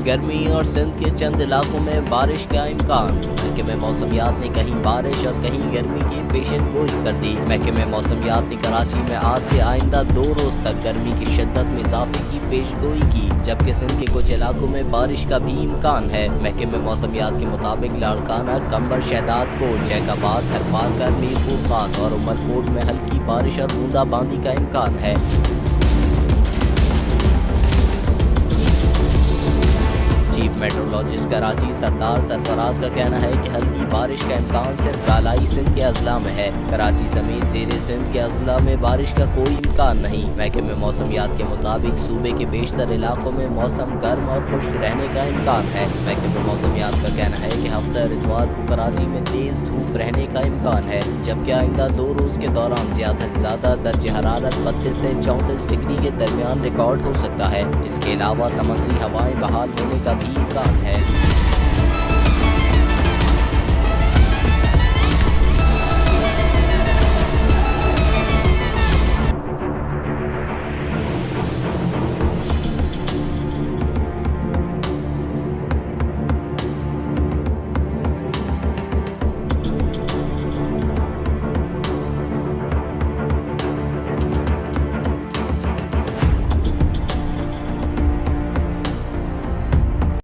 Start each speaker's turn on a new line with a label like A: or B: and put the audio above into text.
A: गर्मी और सिंध के चंद इलाकों में बारिश का इम्कान। महकमे मौसमियात ने कहीं बारिश और कहीं गर्मी की पेशन गोई कर दी। महकमे मौसमियात ने कराची में आज से आइंदा 2 रोज तक गर्मी की शिद्दत में इजाफे की पेश गोई की, जबकि सिंध के कुछ इलाकों में बारिश का भी इम्कान है। महकमे मौसमियात के मुताबिक लाड़काना, कंबर, शहदादकोट, जैकाबाद, थरपारकर, मीरपुर खास और उमरकोट में हल्की बारिश और बूंदाबांदी का इम्कान है। चीफ मेट्रोलॉजिस्ट कराची सरदार सरफराज का कहना है कि हल्की बारिश का इम्कान सिर्फ कालाई सिंध के अजला में है। कराची समेत जेरे सिंध के अजला में बारिश का कोई इम्कान नहीं। महकमे मौसमियात के मुताबिक सूबे के बेशतर इलाकों में मौसम गर्म और खुश्क रहने का इम्कान है। महकमे मौसमियात का कहना है कि हफ्ता इतवार को कराची में तेज धूप रहने का इम्कान है, जबकि आइंदा 2 रोज के दौरान ज्यादा से ज्यादा दर्ज हरारत 32 से 34 डिग्री के दरमियान रिकॉर्ड हो सकता है। इसके अलावा समुद्री हवाएं बहाल होने का भी इम्कान है।